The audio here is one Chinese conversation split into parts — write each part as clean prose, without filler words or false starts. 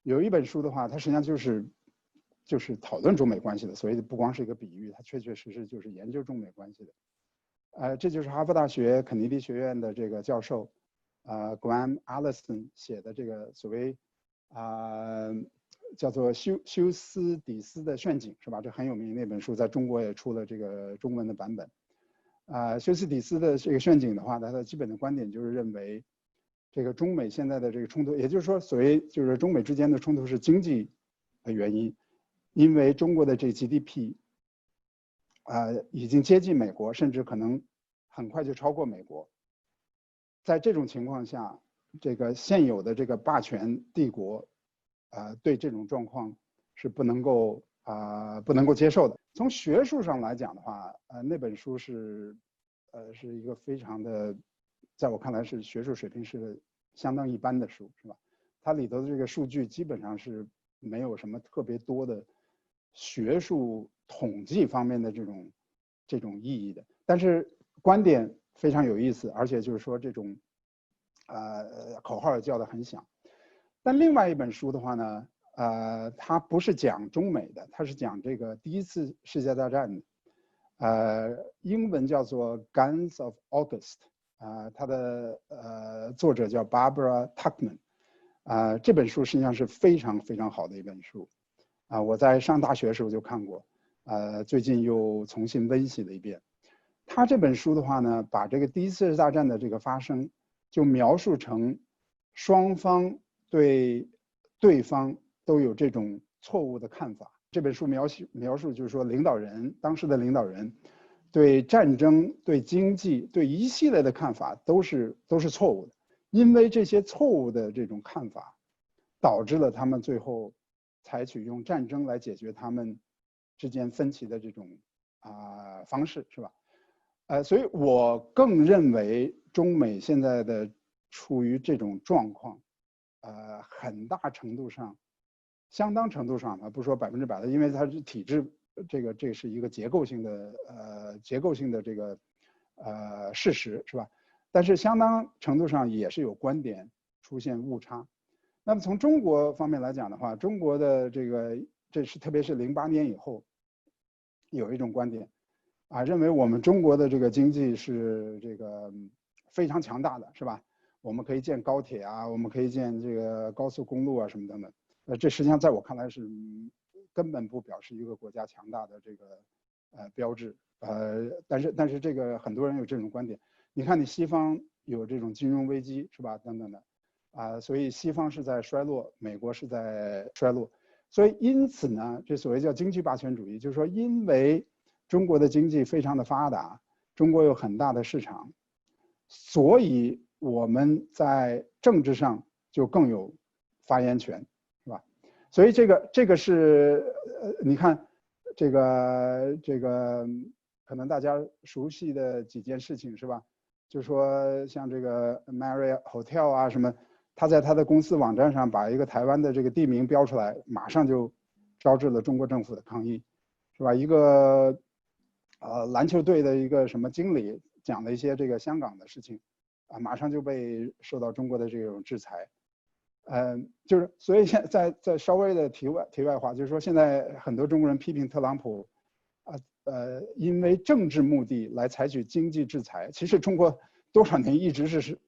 有一本书的话，它实际上就是讨论中美关系的，所以不光是一个比喻，它确确实实就是研究中美关系的。这就是哈佛大学肯尼迪学院的这个教授Graham Allison 写的这个所谓叫做休斯底斯的炫景，是吧？这很有名那本书，在中国也出了这个中文的版本。休斯底斯的这个炫景的话，它的基本的观点就是认为，这个中美现在的这个冲突，也就是说，所谓就是中美之间的冲突是经济的原因，因为中国的这 GDP 已经接近美国，甚至可能很快就超过美国。在这种情况下，这个现有的这个霸权帝国，对这种状况是不能够接受的。从学术上来讲的话，那本书是一个非常的，在我看来是学术水平是相当一般的书，是吧？它里头的这个数据基本上是没有什么特别多的学术统计方面的这种意义的，但是观点非常有意思，而且就是说这种口号也叫得很响。但另外一本书的话呢，它不是讲中美的，它是讲这个第一次世界大战的，英文叫做《Guns of August》，它的作者叫 Barbara Tuchman，这本书实际上是非常非常好的一本书，我在上大学的时候就看过，最近又重新温习了一遍。他这本书的话呢，把这个第一次世界大战的这个发生，就描述成双方对对方都有这种错误的看法。这本书描述就是说，当时的领导人对战争、对经济、对一系列的看法都是错误的，因为这些错误的这种看法，导致了他们最后采取用战争来解决他们之间分歧的这种方式，是吧？所以我更认为中美现在的处于这种状况，很大程度上，相当程度上，不说100%的，因为它是体制，这是一个结构性的这个事实，是吧？但是相当程度上也是有观点出现误差。那么从中国方面来讲的话，中国的特别是08年以后，有一种观点。认为我们中国的这个经济是这个非常强大的，是吧？我们可以建高铁啊，我们可以建这个高速公路啊，什么等等。这实际上在我看来是根本不表示一个国家强大的这个标志。但是这个很多人有这种观点。你看，你西方有这种金融危机，是吧？等等的所以西方是在衰落，美国是在衰落。所以因此呢，这所谓叫经济霸权主义，就是说因为中国的经济非常的发达，中国有很大的市场，所以我们在政治上就更有发言权，是吧？所以这个是你看这个可能大家熟悉的几件事情，是吧？就说像这个 Marriott Hotel 啊什么，他在他的公司网站上把一个台湾的这个地名标出来，马上就招致了中国政府的抗议，是吧？一个篮球队的一个什么经理讲了一些这个香港的事情，马上就被受到中国的这种制裁。就是所以现在再稍微的题外话，就是说现在很多中国人批评特朗普，因为政治目的来采取经济制裁。其实中国多少年一直是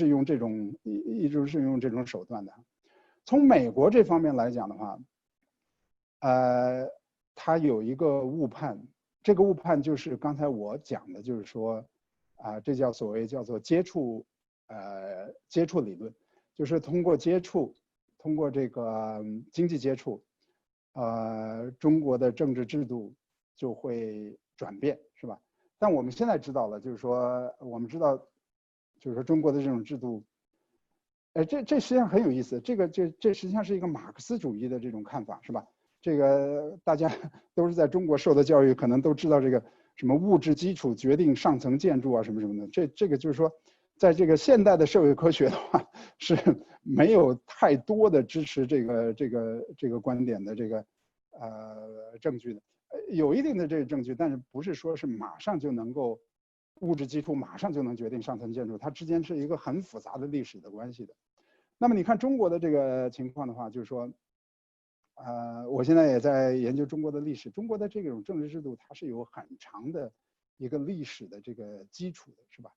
用这种手段的。从美国这方面来讲的话，它有一个误判，这个误判就是刚才我讲的，就是说，这所谓叫做接触理论，就是通过接触，通过这个经济接触，中国的政治制度就会转变，是吧？但我们现在知道了，就是说，我们知道，就是说中国的这种制度，这实际上很有意思，这实际上是一个马克思主义的这种看法，是吧？这个大家都是在中国受的教育，可能都知道这个什么物质基础决定上层建筑啊，什么什么的。这个就是说，在这个现代的社会科学的话，是没有太多的支持这个观点的这个证据的。有一定的这个证据，但是不是说是马上就能够物质基础马上就能决定上层建筑，它之间是一个很复杂的历史的关系的。那么你看中国的这个情况的话，就是说，我现在也在研究中国的历史，中国的这种政治制度它是有很长的一个历史的这个基础的，是吧？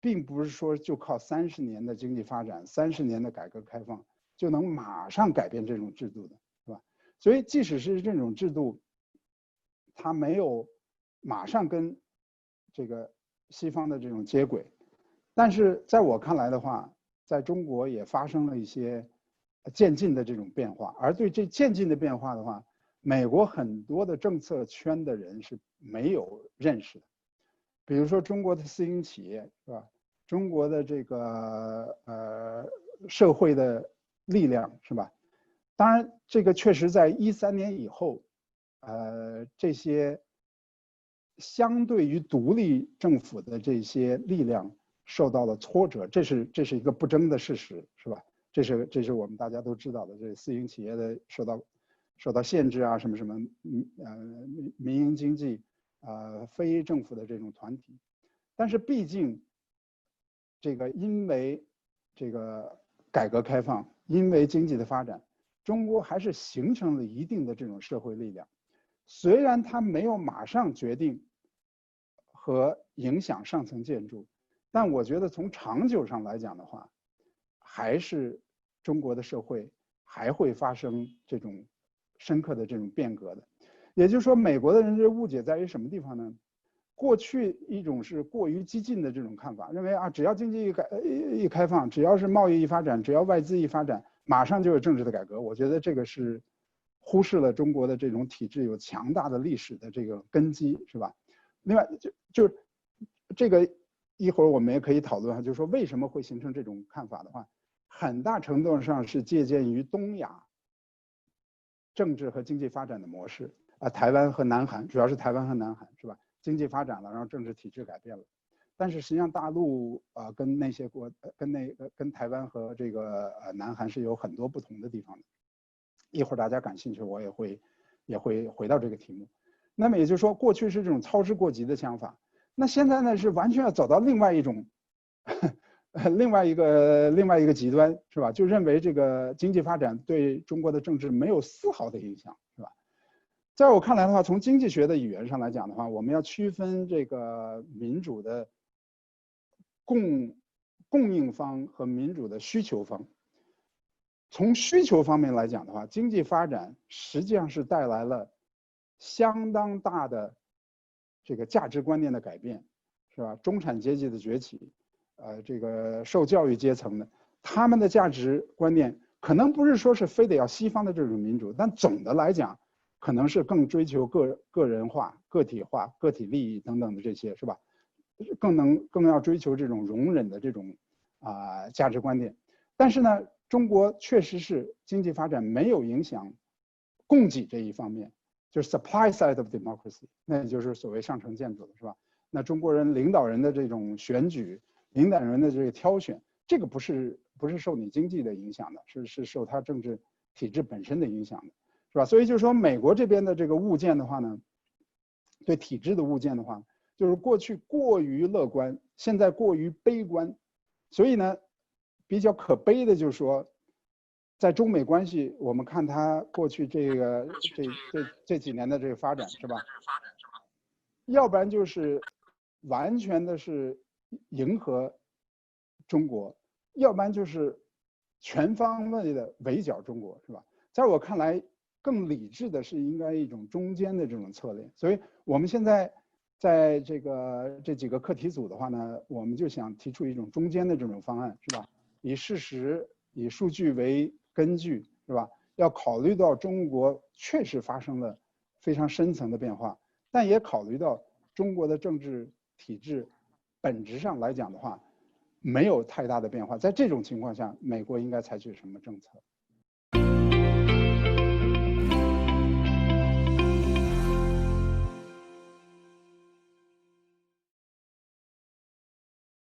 并不是说就靠30年的经济发展、30年的改革开放就能马上改变这种制度的，是吧？所以即使是这种制度，它没有马上跟这个西方的这种接轨，但是在我看来的话，在中国也发生了一些渐进的这种变化，而对这渐进的变化的话，美国很多的政策圈的人是没有认识的。比如说中国的私营企业，是吧？中国的这个社会的力量，是吧？当然，这个确实在13年以后，这些相对于独立政府的这些力量受到了挫折，这是一个不争的事实，是吧？这是我们大家都知道的，这私营企业的受到限制啊，什么什么，民营经济。非政府的这种团体，但是毕竟这个因为这个改革开放，因为经济的发展，中国还是形成了一定的这种社会力量。虽然它没有马上决定和影响上层建筑，但我觉得从长久上来讲的话，还是中国的社会还会发生这种深刻的这种变革的。也就是说，美国的人的误解在于什么地方呢？过去一种是过于激进的这种看法，认为只要经济一开放，只要是贸易一发展，只要外资一发展，马上就有政治的改革。我觉得这个是忽视了中国的这种体制有强大的历史的这个根基，是吧？另外，就这个一会儿我们也可以讨论，就是说为什么会形成这种看法的话，很大程度上是借鉴于东亚政治和经济发展的模式。台湾和南韩，主要是台湾和南韩，是吧？经济发展了，然后政治体制改变了，但是实际上大陆跟那些跟台湾和这个南韩是有很多不同的地方的。一会儿大家感兴趣，我也会回到这个题目。那么也就是说，过去是这种操之过急的想法，那现在呢是完全要走到另外一种，另外一个极端，是吧？就认为这个经济发展对中国的政治没有丝毫的影响，是吧？在我看来的话，从经济学的语言上来讲的话，我们要区分这个民主的供应方和民主的需求方。从需求方面来讲的话，经济发展实际上是带来了相当大的这个价值观念的改变，是吧？中产阶级的崛起，这个受教育阶层的，他们的价值观念可能不是说是非得要西方的这种民主，但总的来讲，可能是更追求个人化、个体化、个体利益等等的这些，是吧？更要追求这种容忍的这种价值观念。但是呢，中国确实是经济发展没有影响供给这一方面，就是 supply side of democracy， 那也就是所谓上层建筑，是吧？那中国人领导人的这种选举，领导人的这个挑选，这个不是受你经济的影响的，是受他政治体制本身的影响的，是吧？所以就是说，美国这边的这个物件的话呢，对体制的物件的话，就是过去过于乐观，现在过于悲观，所以呢，比较可悲的就是说，在中美关系，我们看它过去这几年的这个发展，是吧？要不然就是完全的是迎合中国，要不然就是全方位的围剿中国，是吧？在我看来，更理智的是应该一种中间的这种策略。所以我们现在在这几个课题组的话呢，我们就想提出一种中间的这种方案，是吧？以事实、以数据为根据，是吧？要考虑到中国确实发生了非常深层的变化，但也考虑到中国的政治体制本质上来讲的话，没有太大的变化。在这种情况下，美国应该采取什么政策？